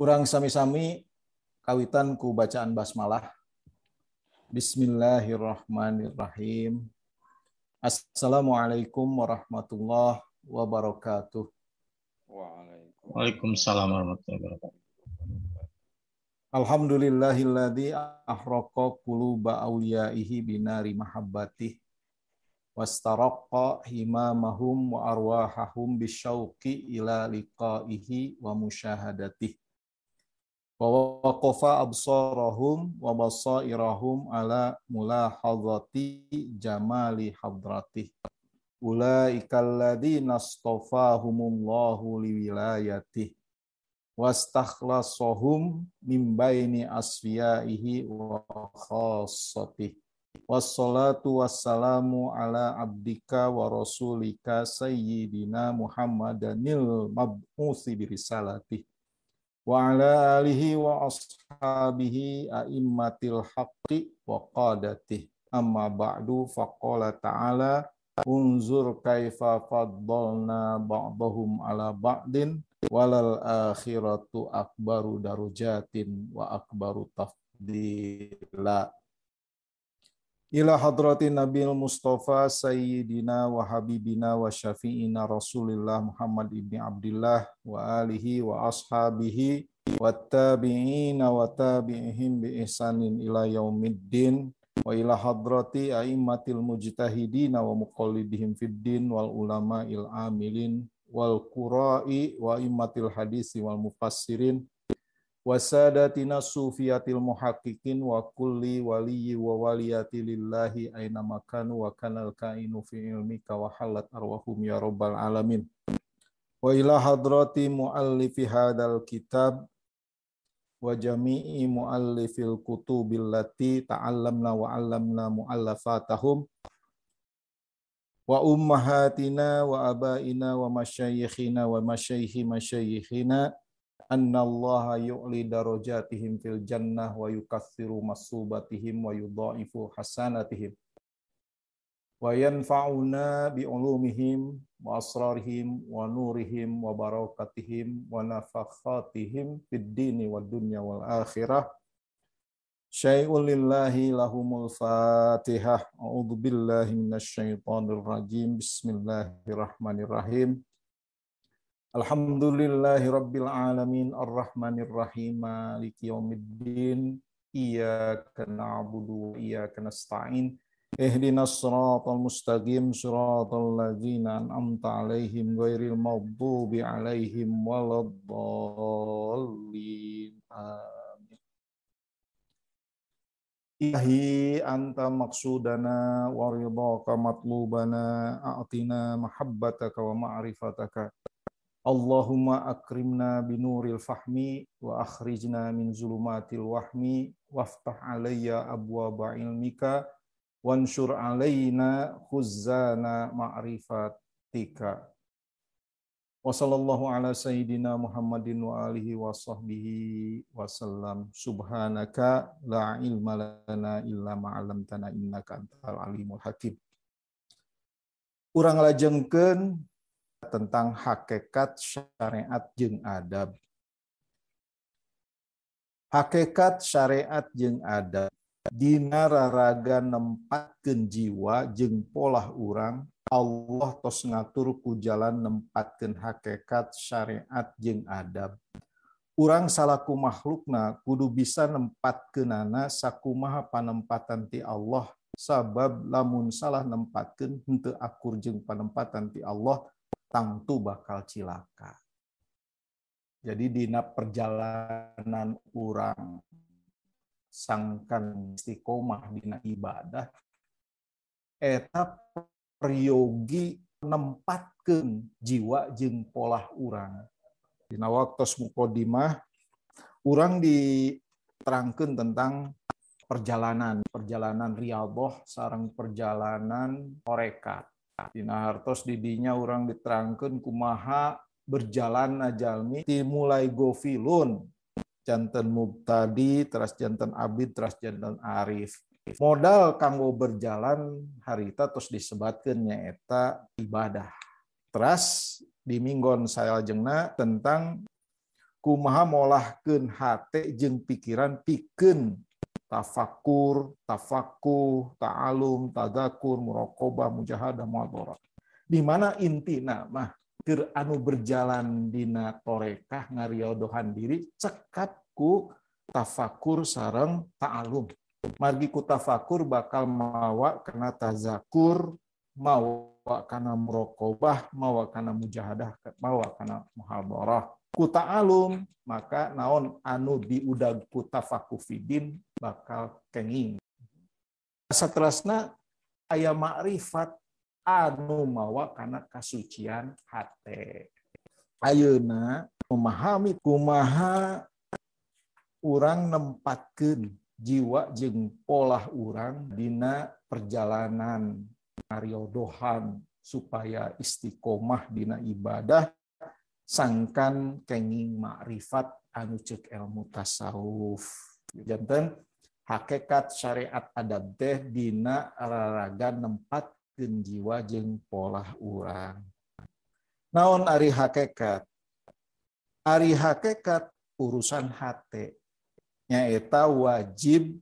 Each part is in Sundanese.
Urang sami-sami kawitan ku bacaan basmalah. Bismillahirrahmanirrahim. Assalamualaikum warahmatullahi wabarakatuh. Waalaikumsalam warahmatullahi wabarakatuh. Alhamdulillahilladzi ahraqa quluba awliyaihi binari mahabbatih wastaraqqa himamahum wa arwahahum bisyauqi ila liqaihi wa musyahadatih. Wa waqafa absarahum wa basairahum ala mulahadzati jamali hadratih. Ulaikal ladzina astafahumullahu liwilayatih wastakhlasahum min baini asfiyaihi wa khassatih. Wassalatu wassalamu ala abdika wa rasulika sayyidina Muhammadanil mab'usi birisalatih wa ala alihi wa ashabihi a'immatil haqqi wa qadatih. Amma ba'du, faqala ta'ala unzur kaifa faddalna ba'dahum ala ba'din walal akhiratu akbaru darujatin wa akbaru tafdila. Ila hadratin Nabil Mustafa Sayyidina wa Habibina wa Syafi'ina Rasulillah Muhammad ibni Abdillah wa alihi wa ashabihi wa tabi'ina wa tabi'ihim bi ihsanin ila yaumiddin wa ila hadrati a'immatil mujtahidina wa muqallidihim fid din wal ulama'il amilin wal qura'i wa immatil hadisi wal mufassirin wasadatina sufiyatil muhaqqiqin wa kulli waliyyi wa waliyati lillahi aina makanu wa kanal kainu fi ilmika wa halat arwahum ya rabbal alamin. Wa ila hadrati muallifi hadal kitab wa jami'i muallifil kutubil lati ta'allamna wa 'allamna mu'allafatahum wa ummahatina wa abaina wa masyayikhina wa masyayikhi masyayikhina annallaha yu'li darajatihim fil jannah wa yukatsiru masubatihim wa yudha'ifu hasanatihim wa yanfa'una bi ulumihim wa asrarihim wa nurihim wa barakatihim wa nafakhatihim fid dini wad dunya wal akhirah. Syai'un lillahi lahumul fatihah. A'udzu billahi minasyaitonir rajim. Bismillahirrahmanirrahim. Alhamdulillahi rabbil alamin arrahmanir rahim maliki yaumiddin iyyaka na'budu wa iyyaka nasta'in ihdinas siratal mustaqim siratal ladzina an'amta 'alaihim ghairil maghdubi 'alaihim waladdallin amin. Ilahi anta maqsudana wa ridhaka matlubana a'tina mahabbataka wa ma'rifataka. Allahumma akrimna binuril fahmi wa akhrijna min zulumatil wahmi waftah alayya abwaba ilmika wanshur alayna khuzzana ma'rifatika. Wa sallallahu ala sayyidina Muhammadin wa alihi wa sahbihi wa sallam. Subhanaka la ilma lana illa ma 'allamtana innaka antal alimul hakim. Urang lajengkeun tentang hakikat syariat jeung adab. Hakikat syariat jeung adab dina raraga nempatkeun jiwa jeung polah urang, Allah tos ngatur ku jalan nempatkeun hakikat syariat jeung adab. Urang salaku makhlukna kudu bisa nempatkeunana sakumaha panempatan ti Allah, sabab lamun salah nempatkeun henteu akur jeung panempatan ti Allah tangtu bakal cilaka. Jadi dina perjalanan urang sangkan istiqomah dina ibadah eta priyogi nempatkeun jiwa jeung polah urang. Dina waktos muqaddimah urang diterangkeun tentang perjalanan riyadhah sareng perjalanan horekat. Dina hartos didinya urang diterangkeun kumaha berjalan jalmi ti mulai gofilun janten mubtadi teras janten abid teras janten arif. Modal kanggo berjalan harita tos disebatkeun nyaeta ibadah. Teras di minggon saelajengna tentang kumaha molahkeun hate jeung pikiran pikeun tafakur, tafakuh, ta'alum, tadakur, muraqabah, mujahadah, muhadharah. Di mana intina mah keur anu berjalan dina torekah ngariodohan diri cekap ku tafakur sareng ta'alum. Margi ku tafakur bakal mawa kana tazakur, mawa kana muraqabah, mawa kana mujahadah, mawa kana muhadharah. Ku ta'alum maka naon anu diudag ku tafakuh fidin bakal kenging. Saterusna aya makrifat anu mawa kana kasucian hate. Ayeuna memahami kumaha urang nempatkeun jiwa jeung polah urang dina perjalanan ngariodohan supaya istiqomah dina ibadah sangkan kenging makrifat anu ceuk ilmu tasawuf. Janten hakikat syariat adab teh dina raragan nempatkeun jiwa jeung polah urang. Naon ari hakikat? Ari hakikat urusan hate nyaeta wajib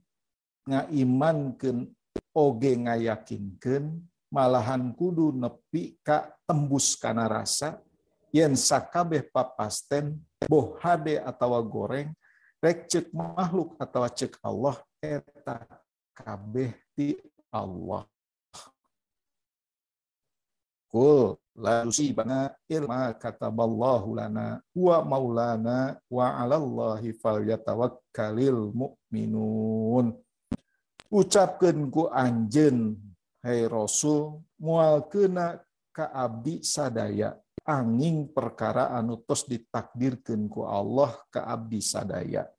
ngaimankeun oge ngayakinkeun malahan kudu nepi ka tembus kana rasa yen sakabeh papasten boh hade atawa goreng rek ceuk makhluk atawa ceuk Allah eta kabeh ti Allah. Qul la yusibana ilma kataballahu lana wa maulana wa 'alallahi falyatawakkalul mu'minun. Ucapkeun ku anjeun hai Rasul moal keuna ka abdi sadaya anging perkara anu tos ditakdirkeun ku Allah ka abdi sadaya.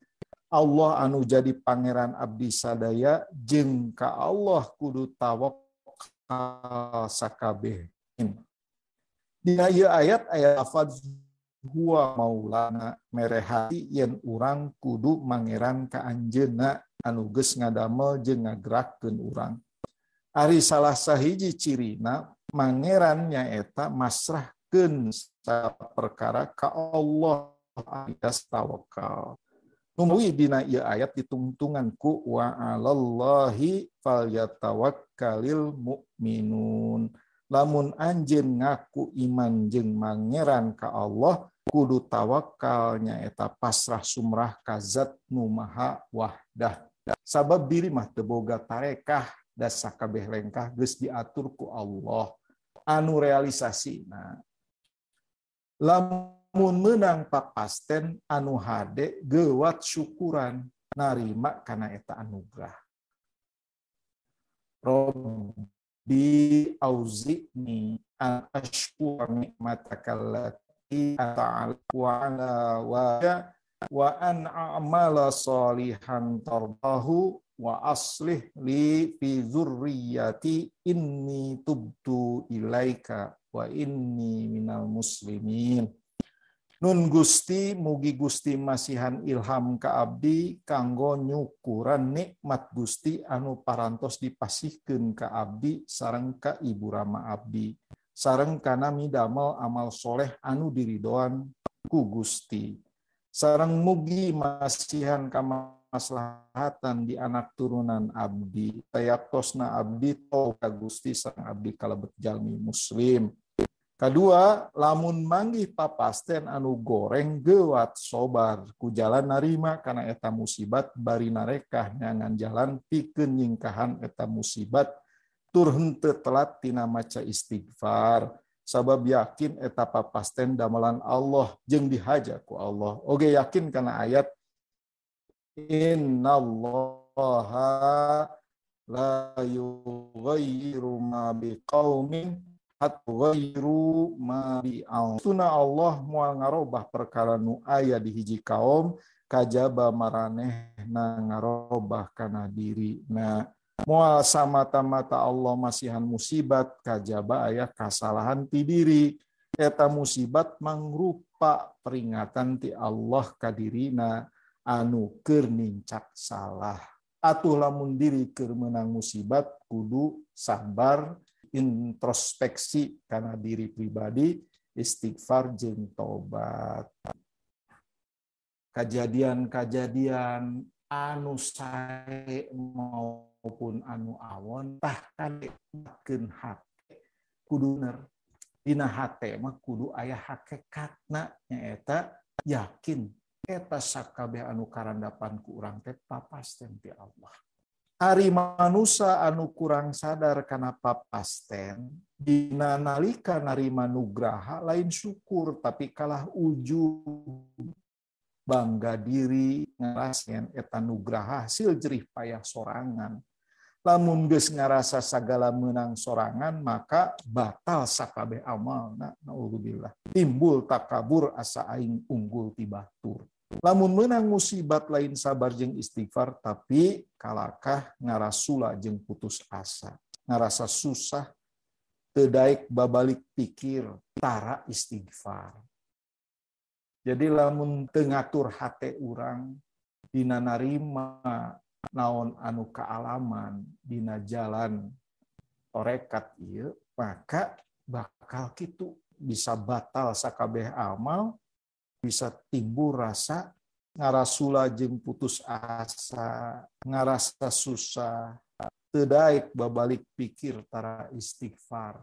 Allah anu jadi pangeran abdi sadaya jeung ka Allah kudu tawakal sakabeh. Dina ieu ayat aya lafaz huwa maulana merehati yen urang kudu mangeran ka anjeunna anu geus ngadamel jeung ngagerakkeun urang. Ari salah sahiji cirina mangeran nyaeta masrahkeun saperkara ka Allah alias tawakal. Numuy dina ieu ayat ditungtungan ku wa 'alallahi falyatawakkalul mu'minun. Lamun anjeun ngaku iman jeung mangeran ka Allah kudu tawakal nyaeta pasrah sumrah ka Zat nu Maha Wahdah. Sabab diri mah teu boga tarekah da sakabeh lengkah geus diatur ku Allah anu realisasina. Lamun meunang papasten anu hade geuwat syukuran narima kana eta anugrah. Bi auzi'ni an ashkura ni'mataka allati ata'ala wa an a'mala salihan tardahu wa aslih li fi dzurriyyati inni tubtu ilaika wa inni minal muslimin. Nun Gusti mugi Gusti masihan ilham ka abdi kanggo nyukuran nikmat Gusti anu parantos dipasihkeun ka abdi sareng ka ibu rama abdi sareng kana midamel amal soleh anu diridoan ku Gusti sareng mugi masihan kamaslahatan di anak turunan abdi tayatosna abdi tol ka Gusti sareng abdi kalebet jalmi muslim. Kadua, lamun manggih papasten anu goreng geuwat sobar ku jalan narima kana eta musibat bari narekah nyangan jalan pikeun nyingkahan eta musibat tur henteu telat tina maca istighfar sabab yakin eta papasten damelan Allah jeung dihaja ku Allah. Oge yakin kana ayat innallaha la yughayyiru ma biqaumin ghairu ma bi'autuna Allah moal ngarobah perkara nu aya di hiji kaum kajaba maranehna ngarobah kana dirina. Moal samata-mata Allah masihan musibat kajaba aya kasalahan ti diri. Eta musibat mangrupa peringatan ti Allah ka dirina anu keur nincak salah. Atuh lamun diri keur meunang musibat kudu sabar introspeksi karena diri pribadi, istighfar jeung tobat. kajadian-kajadian anu sae maupun anu awon tah kadikeun hate kudu bener. Dina hate mah kudu aya hakikatna nyaeta yakin eta sakabeh anu karandapan ku urang teh papasten ti Allah. Ari manusia anu kurang sadar kana papasten dina nalika narima nugraha lain syukur tapi kalah ujub bangga diri ngarasakeun eta nugraha hasil jerih payah sorangan. Lamun geus ngarasa sagala menang sorangan maka batal sakabeh amalna. Naudzubillah. Timbul takabur asa aing unggul ti batur. Lamun menang musibat lain sabar jeung istighfar tapi kalakah ngarasula jeung putus asa. Ngarasa susah teu daek babalik pikir tara istighfar. Jadi lamun teu ngatur hate urang dina narima naon anu kaalaman dina jalan torekat ieu maka bakal kitu bisa batal sakabeh amal, bisa timbul rasa ngarasula jeung putus asa, ngarasa susah, teu daek babalik pikir tara istighfar,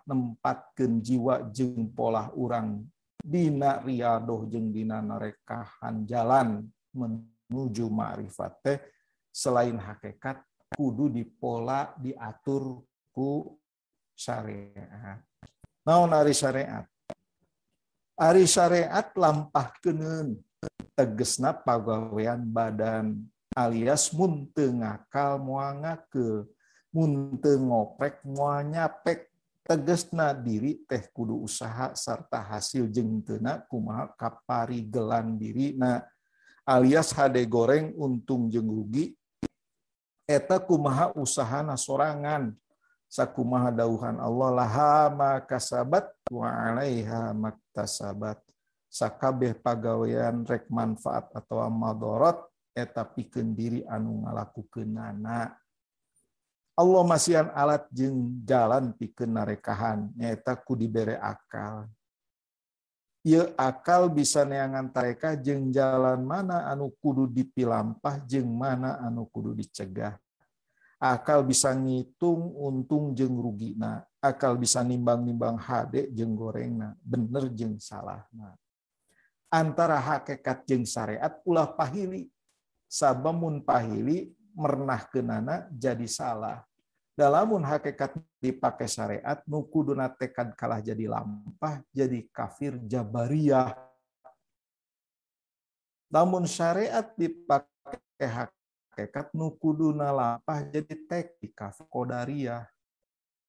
nempatkeun jiwa jeung pola urang dina riadoh jeung dina narekahan jalan menuju ma'rifat teh selain hakikat kudu dipola diatur ku syariat. Naon ari syariat? Ari syariat lampahkeun tegesna pagawean badan alias mun teu ngakal moal ngakeul, mun teu ngoprek moal nyapek. Tegesna diri teh kudu usaha sarta hasil jeung teuna kumaha kaparigelan dirina alias hade goreng untung jeung rugi eta kumaha usahana sorangan sakumaha dawuhan Allah laha ma kasabat wa 'alaiha maktasabat. Sakabeh pagawean rek manfaat atawa madarat eta pikeun diri anu ngalakukeunana. Allah masihan alat jeung jalan pikeun narekahan nyaeta ku dibere akal. Ieu akal bisa neangan tareka jeung jalan mana anu kudu dipilampah jeung mana anu kudu dicegah. Akal bisa ngitung untung jeung rugina. Akal bisa nimbang-nimbang hade jeung gorengna, bener jeung salahna. Antara hakikat jeung syariat ulah pahili. Sabamun pahili mernahkeunana jadi salah. Dalamun hakikat dipake syariat nu kuduna tekad kalah jadi lampah jadi kafir jabariyah. Namun syariat dipake hakikat nu kuduna lampah jadi tekad kafir qadariyah.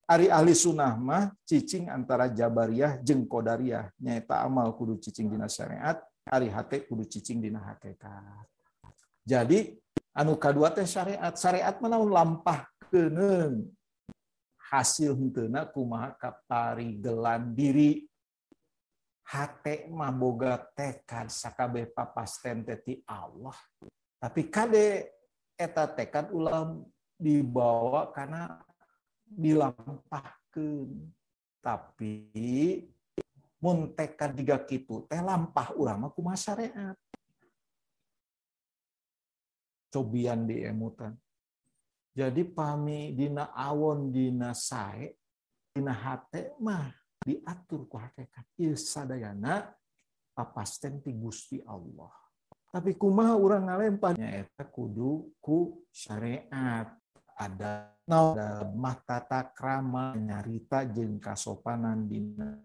Ari ahli sunnah mah cicing antara jabariyah jeung qadariyah nyaeta amal kudu cicing dina syariat, ari hate kudu cicing dina hakikat. Jadi anu kadua teh syariat. Syariat mah naon lampahkeun hasil henteuna kumaha kaparigelan diri. Hate mah boga tekad sakabeh papasten teh ti Allah. Tapi kade eta tekad ulah dibawa kana dilampahkeun. Tapi mun tekad jiga kitu teh lampah urang mah kumaha syariat. Cobian diemutan. Jadi pami dina awon dina sae dina hate mah diatur ku hakikat. Ieu sadayana papasten ti Gusti Allah. Tapi kumaha urang ngalempah nyaeta kudu ku syariat. Ada mah tata krama nyarita jeung kasopanan dina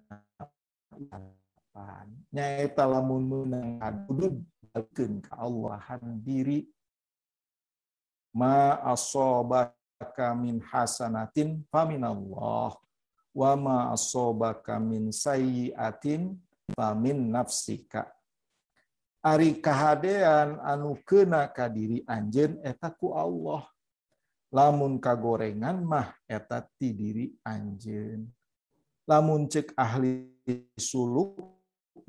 nyaeta lamun meunang kudu dalkeun ka Allahan diri. Ma asobaka min hasanatin faminallah wa ma asobaka min sayyiatin famin nafsika. Ari kahadean anu keuna ka diri anjeun eta ku Allah. Lamun kagorengan mah eta ti diri anjeun. Lamun ceuk ahli suluk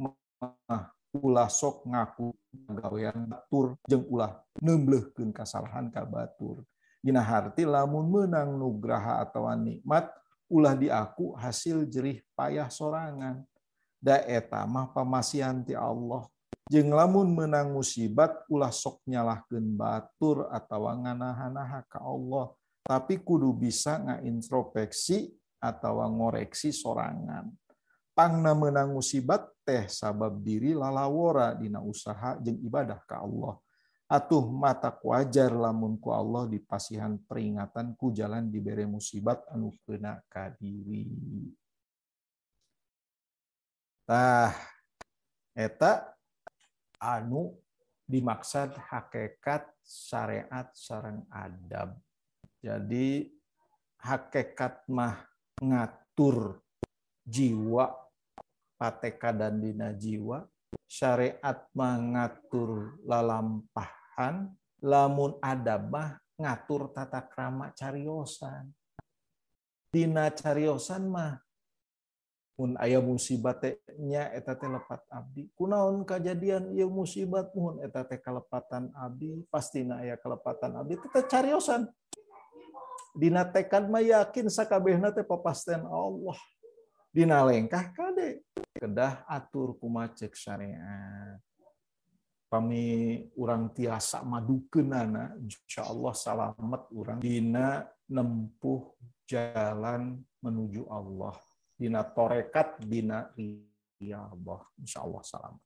mah ulah sok ngaku gawean batur jeung ulah neubleuhkeun kasalahan ka batur. Dina harti lamun meunang nugraha atawa nikmat ulah diaku hasil jerih payah sorangan. Da eta mah pamasihan ti Allah. Jeung lamun menang musibat ulah sok nyalahkeun batur atawa nganaha-naha ka Allah, tapi kudu bisa ngaintrospeksi atawa ngoreksi sorangan. Pangna menang musibat teh sabab diri lalawora dina usaha jeung ibadah ka Allah. Atuh matak wajar lamun ku Allah dipasihan peringatan ku jalan dibere musibat anu keuna ka diri. Tah eta anu dimaksud hakikat syariat sareng adab. Jadi hakikat mah ngatur jiwa, pateka dan dina jiwa. Syariat mah ngatur lalampahan, lamun adab mah ngatur tata krama cariosan. Dina cariosan mah mun aya musibat teh nya eta teh lepat abdi. Kunaon kajadian ieu musibat mun eta teh kalepatan abdi, pastina aya kalepatan abdi teh cariosan. Dina tekad mah yakin sakabehna teh papasten Allah. Dina lengkah kade kedah atur kumaha ceuk syariat. Pami urang tiasa madukeunana insyaallah salamet urang dina nempuh jalan menuju Allah, dina torekat dina riyadhah insyaallah salamet.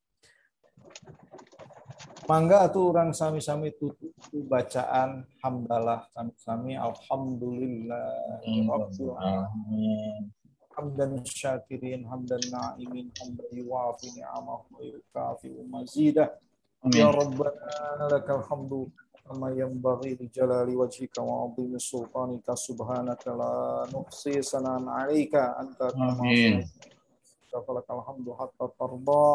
Mangga atuh urang sami-sami tutup bacaan hamdalah sami-sami alhamdulillahirabbil alamin. Hamdan syakirin, hamdan na'imin, hamdan yuwafi ni'amahu wa yukafi mazidah. Ya Rabbana lakal hamdu kama yanbaghi li jalali wajhika wa 'azimi sultanika subhanaka la nuhsi sanan 'alaika anta kama falakal hamdu hatta tarda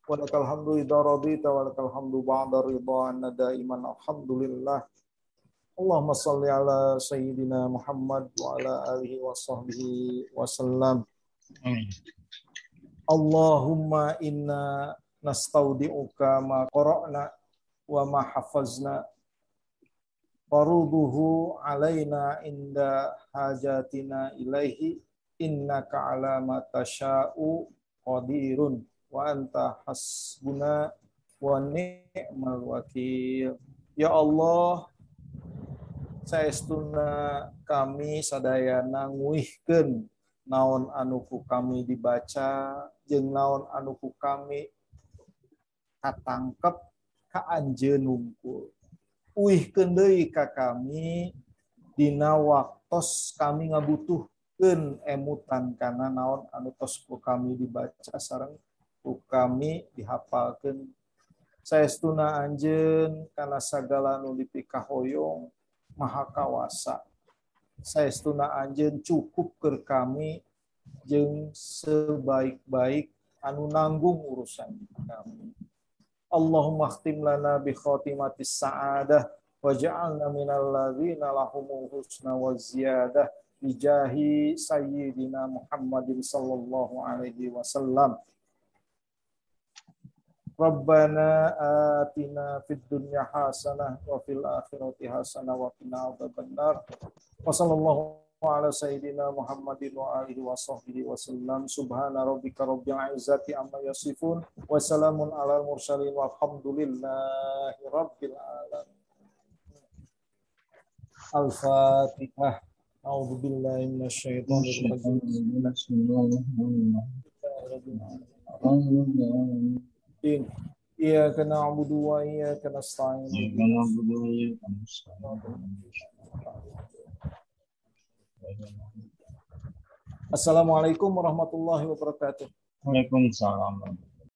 wa lakal hamdu idza radita wa lakal hamdu ba'da ridha anna daiman alhamdulillah. Allahumma salli ala sayyidina Muhammad wa ala alihi wa sahbihi wa sallam. Allahumma inna nastaudi'uka ma qara'na wa ma hafazna faruduhu alaina inda hajatina ilaihi innaka ala ma tasha'u qadirun wa anta hasbuna wa ni'mal wakil. Ya Allah, saestuna kami sadayana nguihkeun naon anu ku kami dibaca jeung naon anu ku kami katangkep ka anjeun hungkul. Uihkeun deui ka kami dina waktos kami ngabutuhkeun emutan kana naon anu tos ku kami dibaca sareng ku kami dihafalkeun. Saestuna anjeun kana sagala nu dipikahoyong maha kawasa. Saestuna anjeun cukup keur kami jeung sebaik-baik anu nanggung urusan kami. Allahumma khtim lana bi khatimatis sa'adah waj'alna minal ladzina lahumul husna wa ziyadah bi jahi sayyidina Muhammadin sallallahu alaihi wasallam. Rabbana atina fid dunya hasanah wa fil akhirati hasanah wa qina adzabannar. Wa sallallahu ala sayyidina Muhammadin wa alihi wa sahbihi wa sallam. Subhana rabbika rabbil izzati amma yasifun wa salamun alal mursalin walhamdulillahi rabbil alamin. Al-Fatihah. A'udzu billahi minasyaitonir rajim. Iyyaka na'budu wa iyyaka nasta'in. Assalamualaikum warahmatullahi wabarakatuh. Waalaikumsalam.